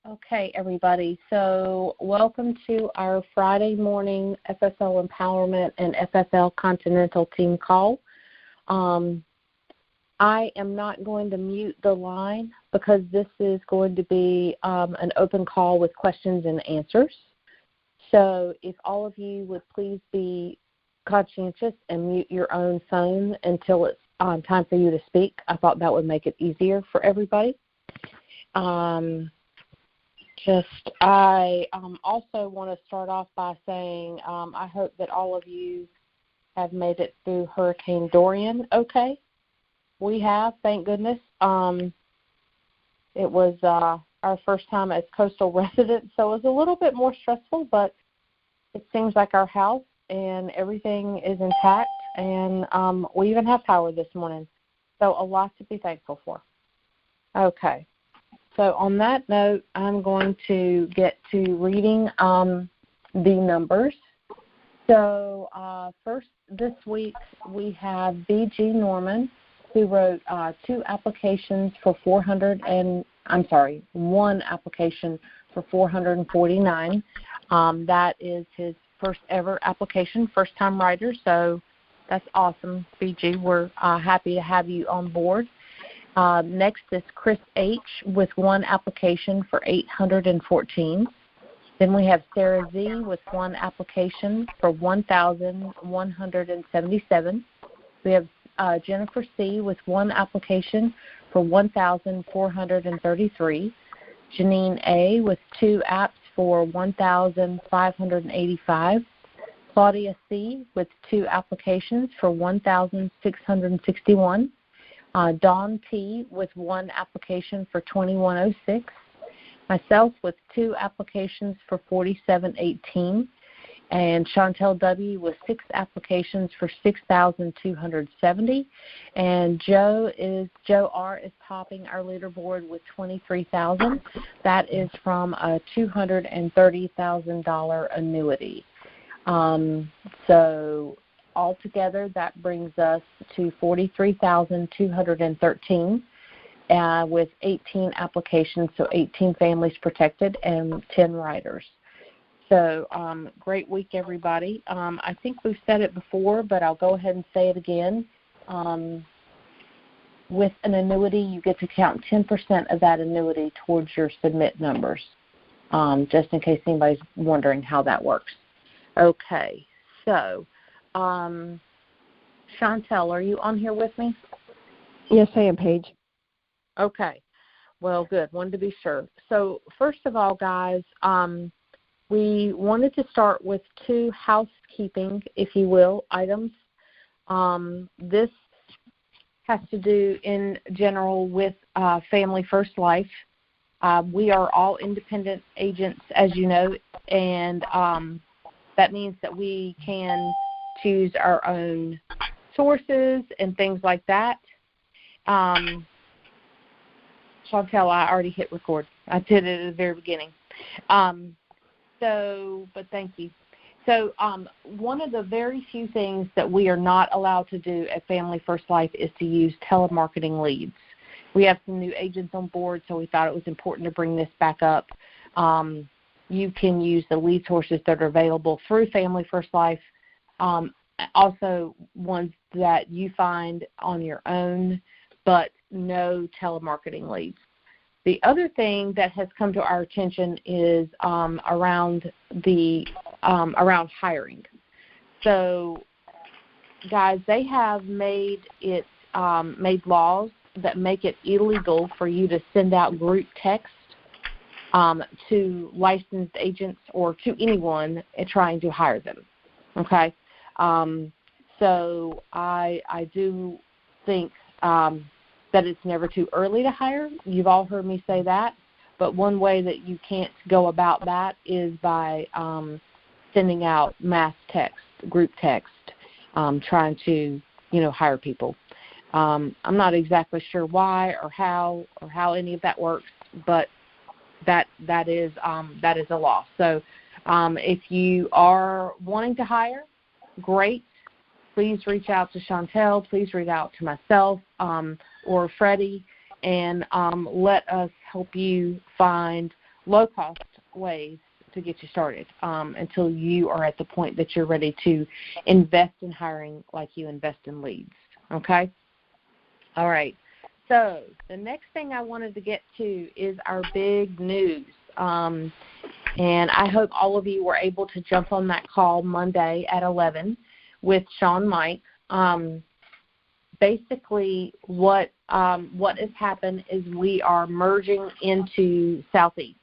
Okay, everybody. So welcome to our Friday morning FSL Empowerment and FFL Continental team call. I am not going to mute the line because this is going to be an open call with questions and answers. So if all of you would please be conscientious and mute your own phone until it's time for you to speak, I thought that would make it easier for everybody. I also want to start off by saying I hope that all of you have made it through Hurricane Dorian okay. We have, thank goodness. It was our first time as coastal residents, so it was a little bit more stressful, but it seems like our house and everything is intact, and we even have power this morning. So a lot to be thankful for. Okay. So on that note, I'm going to get to reading the numbers. So first this week we have B.G. Norman, who wrote one application for $449. That is his first ever application, first time writer. So that's awesome, B.G. We're happy to have you on board. Next is Chris H. with one application for $814. Then we have Sarah Z. with one application for $1,177. We have Jennifer C. with one application for $1,433. Janine A. with two apps for $1,585. Claudia C. with two applications for $1,661. Dawn T. with one application for $2,106. Myself with two applications for $4,718. And Chantel W. with six applications for $6,270. And Joe R. is topping our leaderboard with $23,000. That is from a $230,000 annuity. So altogether, that brings us to $43,213 with 18 applications, so 18 families protected and 10 riders. So great week, everybody. I think we've said it before, but I'll go ahead and say it again. With an annuity, you get to count 10% of that annuity towards your submit numbers, just in case anybody's wondering how that works. Okay, so Chantel, are you on here with me? Yes, I am, Paige. Okay. Well, good. Wanted to be sure. So first of all, guys, we wanted to start with two housekeeping, if you will, items. This has to do in general with Family First Life. We are all independent agents, as you know, and that means that we can choose our own sources and things like that. Chantel, I already hit record. I did it at the very beginning. But thank you. So one of the very few things that we are not allowed to do at Family First Life is to use telemarketing leads. We have some new agents on board, so we thought it was important to bring this back up. You can use the lead sources that are available through Family First Life, also ones that you find on your own, but no telemarketing leads. The other thing that has come to our attention is around hiring. So, guys, they have made laws that make it illegal for you to send out group text to licensed agents or to anyone trying to hire them. Okay, so I do think that it's never too early to hire. You've all heard me say that. But one way that you can't go about that is by sending out mass text, group text, trying to, hire people. I'm not exactly sure why or how any of that works, but that is a law. So if you are wanting to hire, great. Please reach out to Chantel. Please reach out to myself or Freddie, and let us help you find low-cost ways to get you started until you are at the point that you're ready to invest in hiring like you invest in leads, okay? All right. So the next thing I wanted to get to is our big news. And I hope all of you were able to jump on that call Monday at 11 with Sean Mike. Basically, what has happened is we are merging into Southeast.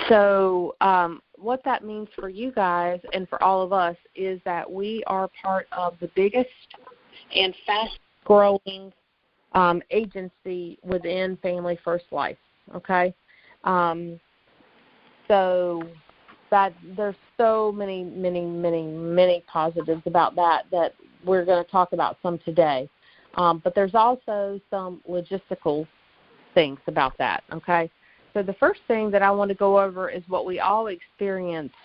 So what that means for you guys and for all of us is that we are part of the biggest and fast-growing agency within Family First Life, okay? So that there's so many positives about that we're going to talk about some today. But there's also some logistical things about that, okay? So the first thing that I want to go over is what we all experienced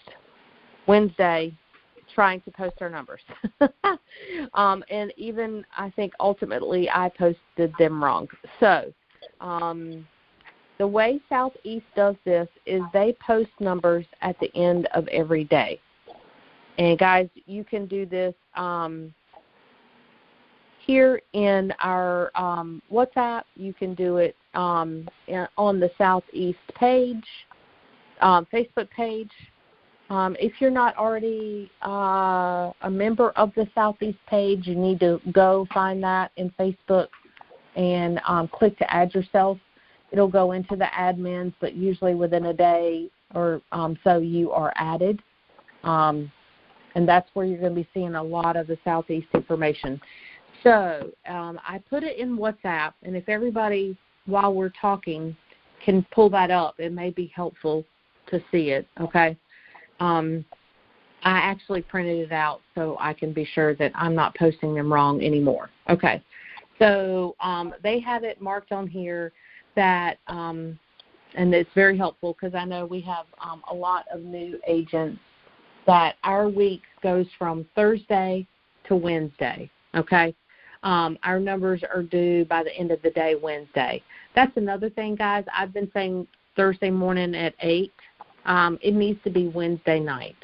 Wednesday trying to post our numbers. And even I think ultimately I posted them wrong. So the way Southeast does this is they post numbers at the end of every day. And guys, you can do this here in our WhatsApp. You can do it on the Southeast page, Facebook page. If you're not already a member of the Southeast page, you need to go find that in Facebook and click to add yourself. It'll go into the admins, but usually within a day or so you are added. And that's where you're going to be seeing a lot of the Southeast information. So I put it in WhatsApp, and if everybody, while we're talking, can pull that up, it may be helpful to see it, okay? I actually printed it out so I can be sure that I'm not posting them wrong anymore. Okay, so they have it marked on here that, and it's very helpful because I know we have a lot of new agents that our week goes from Thursday to Wednesday, okay? Our numbers are due by the end of the day Wednesday. That's another thing, guys. I've been saying Thursday morning at 8. It needs to be Wednesday night.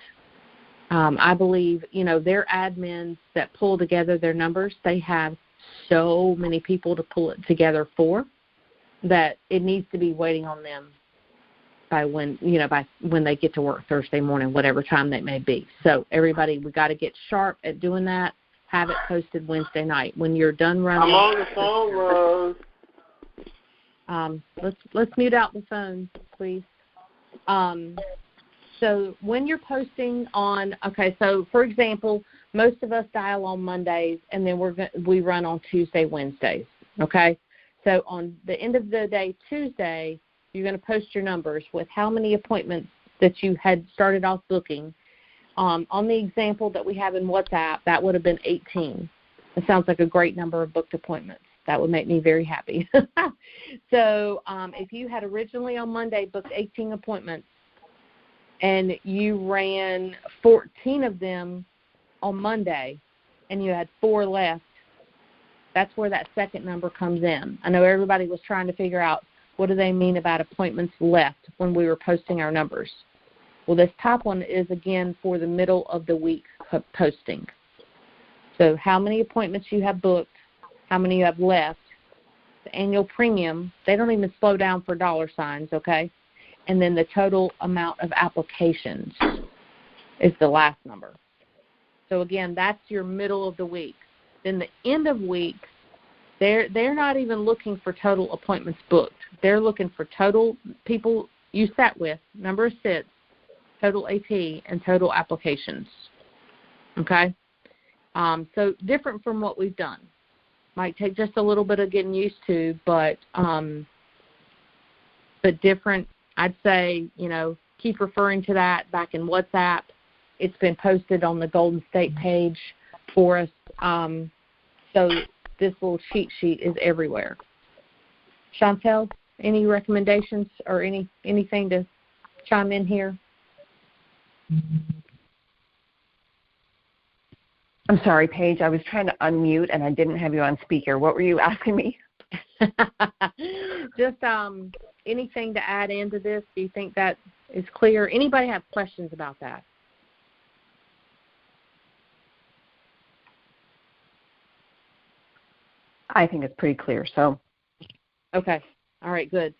I believe, their admins that pull together their numbers, they have so many people to pull it together for that it needs to be waiting on them by when they get to work Thursday morning, whatever time that may be. So everybody, we got to get sharp at doing that. Have it posted Wednesday night. When you're done running. I'm on the phone, Rose. Let's mute out the phone, please. So when you're posting on, okay, so for example, most of us dial on Mondays, and then we run on Tuesday, Wednesdays, okay? So on the end of the day, Tuesday, you're going to post your numbers with how many appointments that you had started off booking. On the example that we have in WhatsApp, that would have been 18. It sounds like a great number of booked appointments. That would make me very happy. So if you had originally on Monday booked 18 appointments and you ran 14 of them on Monday and you had 4 left, that's where that second number comes in. I know everybody was trying to figure out what do they mean about appointments left when we were posting our numbers. Well, this top one is, again, for the middle of the week posting. So how many appointments you have booked, how many you have left, the annual premium, they don't even slow down for dollar signs, okay? And then the total amount of applications is the last number. So, again, that's your middle of the week. Then the end of week, they're not even looking for total appointments booked. They're looking for total people you sat with, number of sits, total AP, and total applications, okay? So different from what we've done. Might take just a little bit of getting used to, but different. I'd say, keep referring to that back in WhatsApp. It's been posted on the Golden State page for us. So this little cheat sheet is everywhere. Chantel, any recommendations or anything to chime in here? I'm sorry, Paige. I was trying to unmute, and I didn't have you on speaker. What were you asking me? Just anything to add into this? Do you think that is clear? Anybody have questions about that? I think it's pretty clear. So, okay, all right, good.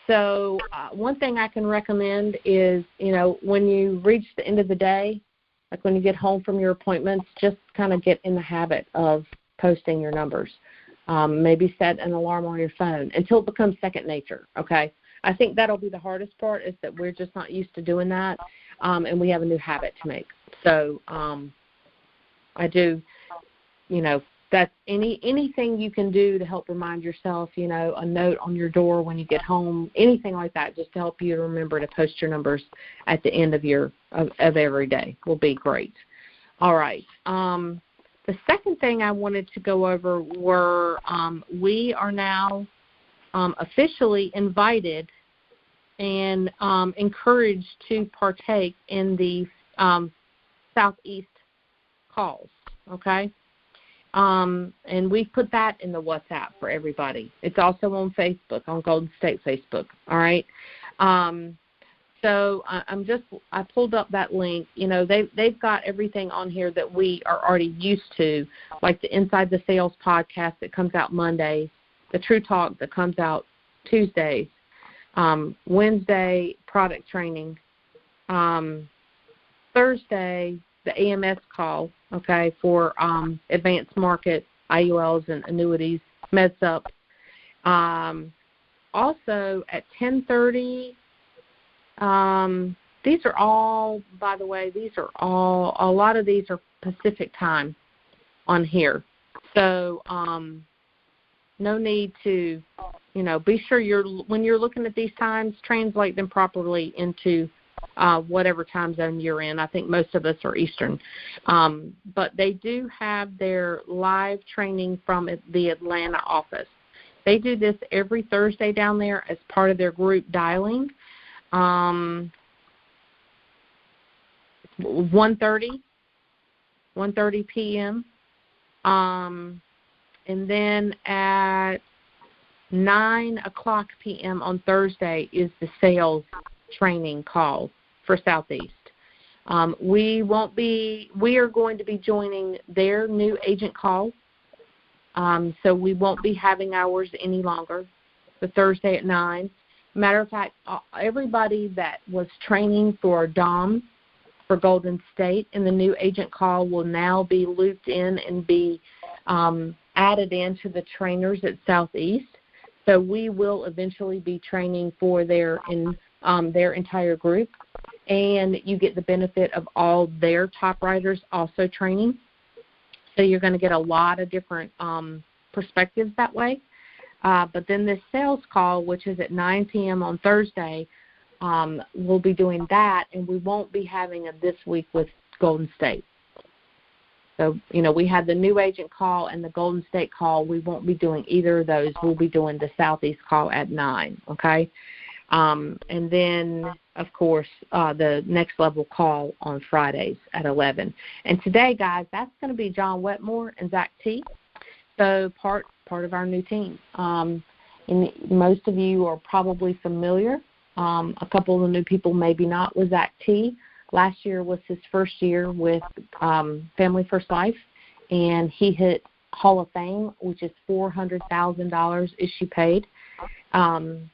So one thing I can recommend is, when you reach the end of the day, like when you get home from your appointments, just kind of get in the habit of posting your numbers. Maybe set an alarm on your phone until it becomes second nature, okay? I think that'll be the hardest part, is that we're just not used to doing that, and we have a new habit to make. So I do, that's anything you can do to help remind yourself, a note on your door when you get home, anything like that, just to help you to remember to post your numbers at the end of every day will be great. All right. The second thing I wanted to go over were we are now officially invited and encouraged to partake in the Southeast calls, okay? And we've put that in the WhatsApp for everybody. It's also on Facebook, on Golden State Facebook, all right? So I pulled up that link. They've got everything on here that we are already used to, like the Inside the Sales podcast that comes out Mondays, the True Talk that comes out Tuesdays, Wednesday product training, Thursday the AMS call, okay, for advanced market, IULs and annuities, MedSup. Also at 10:30. These are all, by the way, a lot of these are Pacific time on here. So no need to, be sure when you're looking at these times, translate them properly into whatever time zone you're in. I think most of us are Eastern. But they do have their live training from the Atlanta office. They do this every Thursday down there as part of their group dialing. 1:30 p.m. And then at 9 o'clock p.m. on Thursday is the sales training call for Southeast. We are going to be joining their new agent call. So we won't be having ours any longer, the Thursday at 9. Matter of fact, everybody that was training for DOM for Golden State in the new agent call will now be looped in and be added into the trainers at Southeast. So we will eventually be training for their entire group, and you get the benefit of all their top writers also training. So you're going to get a lot of different perspectives that way. But then this sales call, which is at 9 p.m. on Thursday, we'll be doing that, and we won't be having a This Week with Golden State. So, we had the new agent call and the Golden State call. We won't be doing either of those. We'll be doing the Southeast call at 9, okay? And then, of course, the next level call on Fridays at 11. And today, guys, that's going to be John Wetmore and Zach T. So part of our new team. And most of you are probably familiar. A couple of the new people maybe not with Zach T. Last year was his first year with Family First Life, and he hit Hall of Fame, which is $400,000 issue paid. And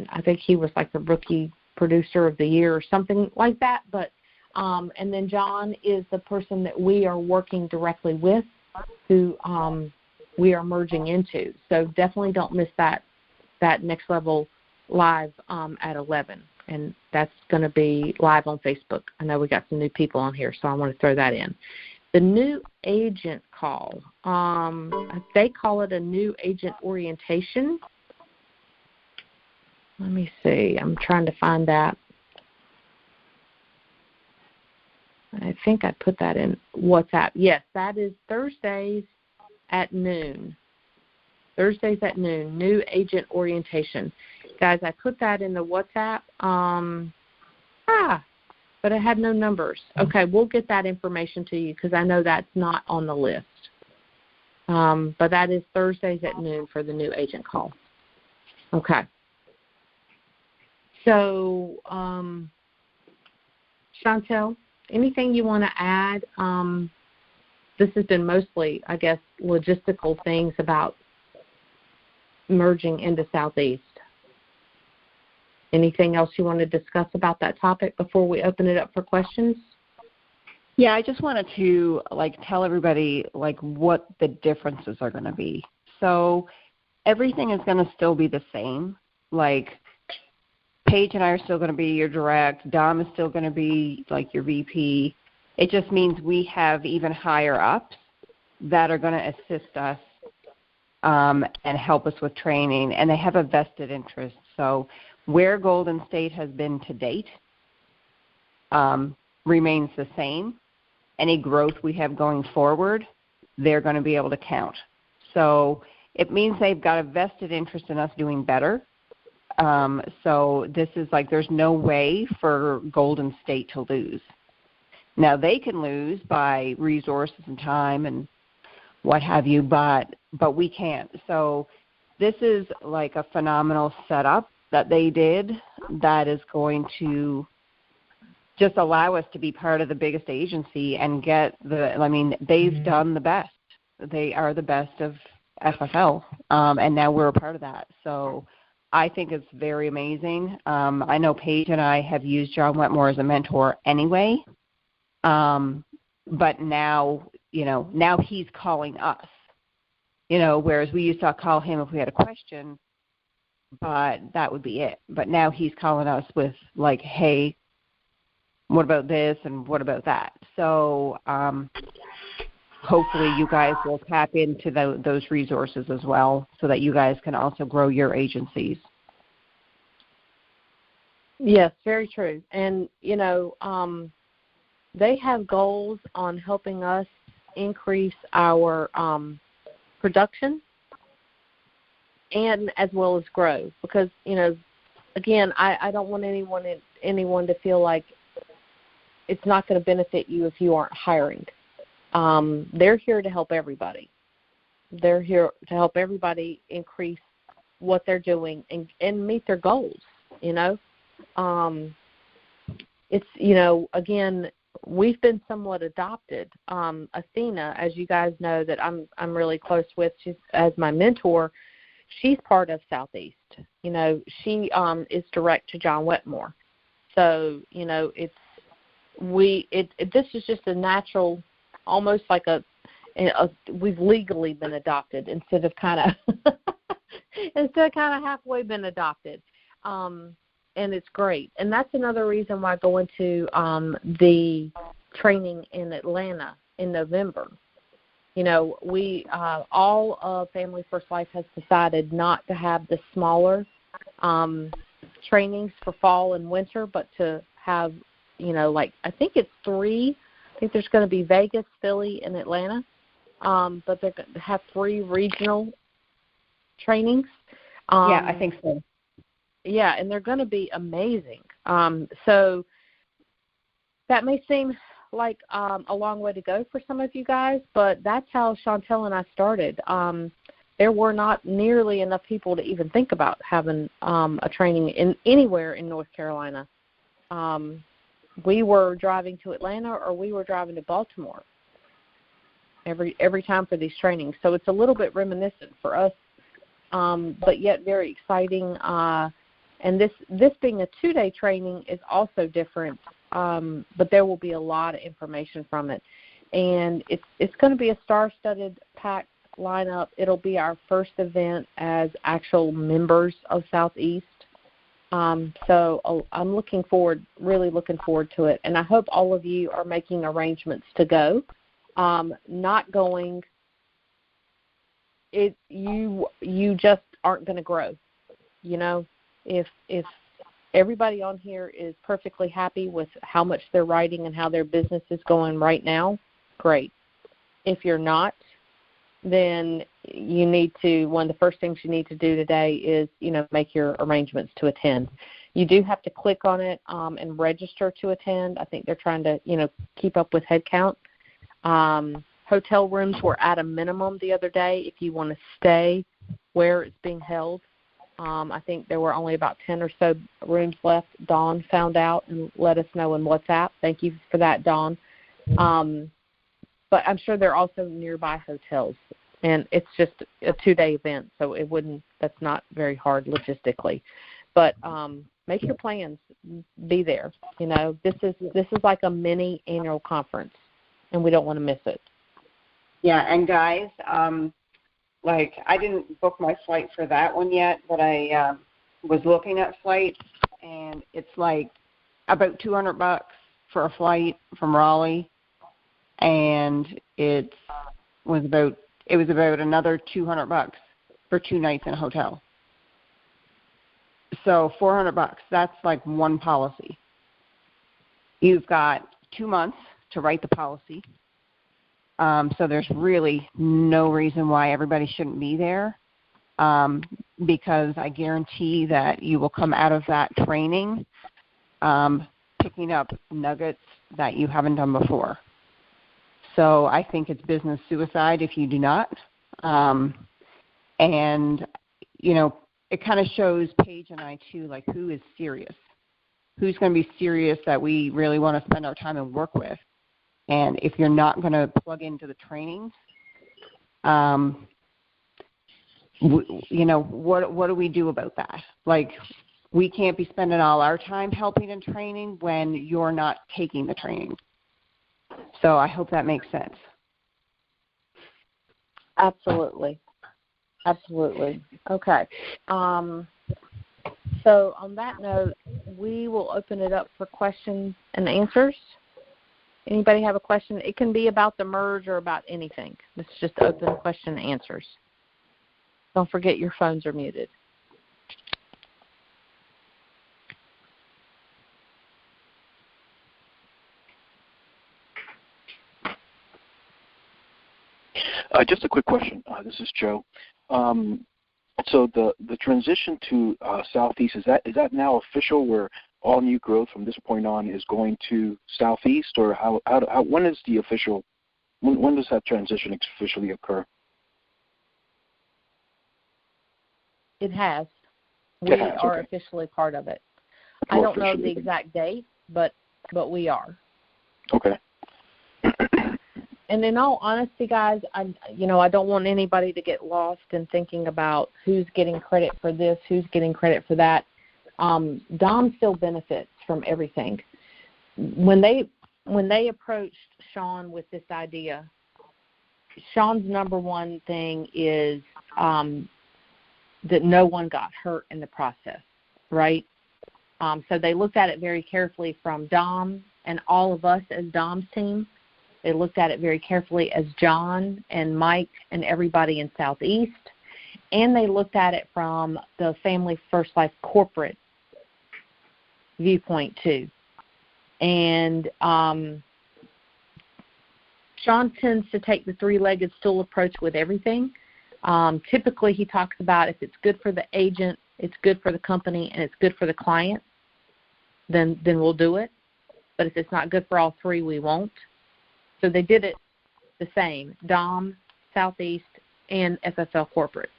I think he was like the rookie producer of the year or something like that. But and then John is the person that we are working directly with, who we are merging into. So definitely don't miss that next level live at 11. And that's going to be live on Facebook. I know we got some new people on here, so I want to throw that in. The new agent call, they call it a new agent orientation. Let me see. I'm trying to find that. I think I put that in WhatsApp. Yes, that is Thursdays at noon. Thursdays at noon, new agent orientation. Guys, I put that in the WhatsApp. But it had no numbers. Okay, we'll get that information to you because I know that's not on the list. But that is Thursdays at noon for the new agent call. Okay. So, Chantel, anything you want to add? This has been mostly, I guess, logistical things about merging into Southeast. Anything else you want to discuss about that topic before we open it up for questions? Yeah, I just wanted to tell everybody what the differences are going to be. So everything is going to still be the same. Paige and I are still going to be your direct. Dom is still going to be your VP. It just means we have even higher ups that are going to assist us and help us with training, and they have a vested interest. So where Golden State has been to date remains the same. Any growth we have going forward, they're going to be able to count. So it means they've got a vested interest in us doing better. So this is there's no way for Golden State to lose. Now, they can lose by resources and time and what have you, but we can't. So this is a phenomenal setup that they did that is going to just allow us to be part of the biggest agency and get they've done the best. They are the best of FFL, and now we're a part of that. So I think it's very amazing. I know Paige and I have used John Wetmore as a mentor anyway, but now he's calling us, whereas we used to call him if we had a question, but that would be it. But now he's calling us with hey, what about this and what about that? So hopefully you guys will tap into those resources as well so that you guys can also grow your agencies. Yes, very true. And, they have goals on helping us increase our production and as well as grow because, again, I don't want anyone to feel like it's not going to benefit you if you aren't hiring. They're here to help everybody. They're here to help everybody increase what they're doing and meet their goals, It's, again, we've been somewhat adopted. Athena, as you guys know, that I'm really close with, she's as my mentor, she's part of Southeast. She is direct to John Wetmore. So, this is just a natural, almost like we've legally been adopted instead of kind of halfway been adopted. And it's great. And that's another reason why going to the training in Atlanta in November. We all of Family First Life has decided not to have the smaller trainings for fall and winter, but to have, I think it's 3. I think there's going to be Vegas, Philly, and Atlanta. But they're going to have 3 regional trainings. Yeah, I think so. Yeah, and they're going to be amazing. So that may seem like a long way to go for some of you guys, but that's how Chantel and I started. There were not nearly enough people to even think about having a training anywhere in North Carolina. We were driving to Atlanta or we were driving to Baltimore every time for these trainings. So it's a little bit reminiscent for us, but yet very exciting. And this being a 2-day training is also different, but there will be a lot of information from it. And it's going to be a star-studded packed lineup. It'll be our first event as actual members of Southeast. So I'm really looking forward to it. And I hope all of you are making arrangements to go. Not going, you just aren't going to grow, If everybody on here is perfectly happy with how much they're writing and how their business is going right now, great. If you're not, then you need to, one of the first things you need to do today is, make your arrangements to attend. You do have to click on it and register to attend. I think they're trying to, keep up with head count. hotel rooms were at a minimum the other day if you want to stay where it's being held. I think there were only about 10 or so rooms left. Dawn found out and let us know in WhatsApp. Thank you for that, Dawn. But I'm sure there are also nearby hotels, and it's just a 2-day event, so that's not very hard logistically. But make your plans. Be there. You know, this is like a mini annual conference, and we don't want to miss it. Yeah, and guys, I didn't book my flight for that one yet, but I was looking at flights, and it's like about $200 for a flight from Raleigh, and it was about another $200 for 2 nights in a hotel. So $400. That's like one policy. You've got 2 months to write the policy. So there's really no reason why everybody shouldn't be there, because I guarantee that you will come out of that training picking up nuggets that you haven't done before. So I think it's business suicide if you do not. And, you know, it kind of shows Paige and I, too, like who is serious, who's going to be serious that we really want to spend our time and work with. And if you're not going to plug into the trainings, you know, what do we do about that? Like, we can't be spending all our time helping in training when you're not taking the training. So I hope that makes sense. Absolutely. Absolutely. Okay. So on that note, we will open it up for questions and answers. Anybody have a question? It can be about the merge or about anything. It's just open question and answers. Don't forget your phones are muted. Just a quick question. This is Joe. So the transition to Southeast, is that now official, where all new growth from this point on is going to Southeast, or how when is the official? When does that transition officially occur? It has. We are officially part of it. I don't know the exact date, but we are. Okay. And in all honesty, guys, I don't want anybody to get lost in thinking about who's getting credit for this, who's getting credit for that. Dom still benefits from everything. When they approached Sean with this idea, Sean's number one thing is that no one got hurt in the process, right? So they looked at it very carefully from Dom and all of us as Dom's team. They looked at it very carefully as John and Mike and everybody in Southeast. And they looked at it from the Family First Life corporate viewpoint, too. And Sean tends to take the three-legged stool approach with everything. Typically, he talks about if it's good for the agent, it's good for the company, and it's good for the client, then we'll do it. But if it's not good for all three, we won't. So they did it the same, Dom, Southeast, and FFL Corporate.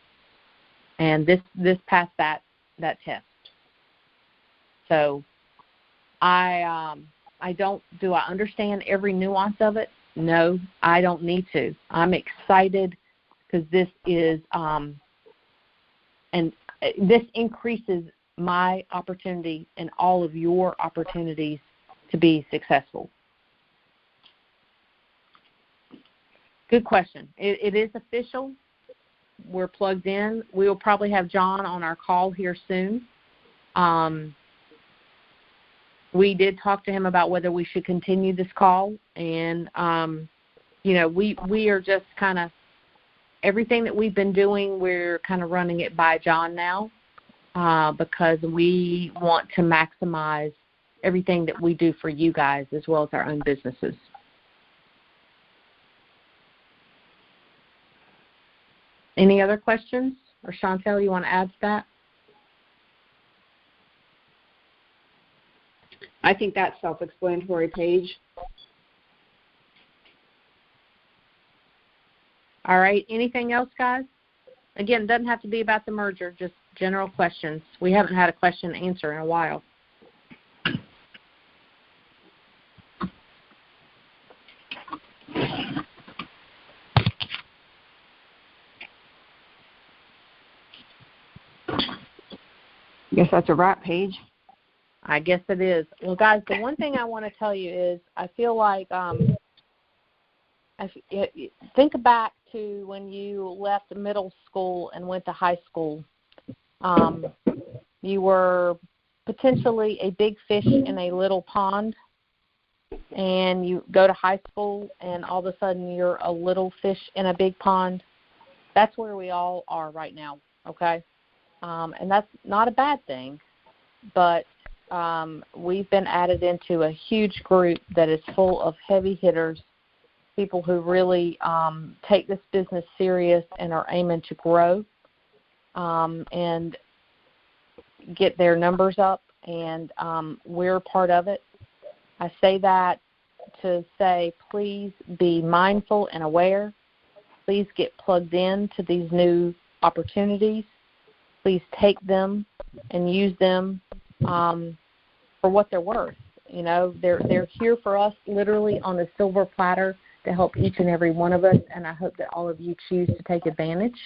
And this passed that test. So I understand every nuance of it? No, I don't need to. I'm excited because this is and this increases my opportunity and all of your opportunities to be successful. Good question. It is official. We're plugged in. We will probably have John on our call here soon. We did talk to him about whether we should continue this call, and we are just kind of everything that we've been doing. We're kind of running it by John now because we want to maximize everything that we do for you guys as well as our own businesses. Any other questions? Or Chantel, you want to add to that? I think that's self-explanatory, Paige. All right. Anything else, guys? Again, it doesn't have to be about the merger, just general questions. We haven't had a question and answer in a while. I guess that's a wrap, Paige. I guess it is. Well, guys, the one thing I want to tell you is I feel like think back to when you left middle school and went to high school. You were potentially a big fish in a little pond, and you go to high school, and all of a sudden you're a little fish in a big pond. That's where we all are right now, okay? And that's not a bad thing, but we've been added into a huge group that is full of heavy hitters, people who really take this business serious and are aiming to grow and get their numbers up, and we're part of it. I say that to say please be mindful and aware. Please get plugged in to these new opportunities. Please take them and use them for what they're worth. You know, they're here for us literally on a silver platter to help each and every one of us, and I hope that all of you choose to take advantage.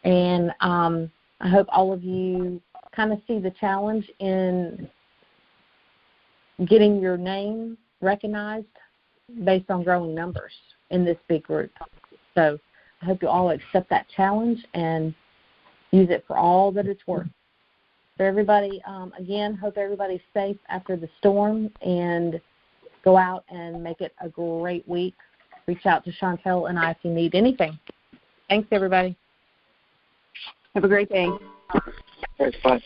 And I hope all of you kind of see the challenge in getting your name recognized based on growing numbers in this big group. So I hope you all accept that challenge and use it for all that it's worth. So everybody, again, hope everybody's safe after the storm, and go out and make it a great week. Reach out to Chantel and I if you need anything. Thanks, everybody. Have a great day. All right, bye.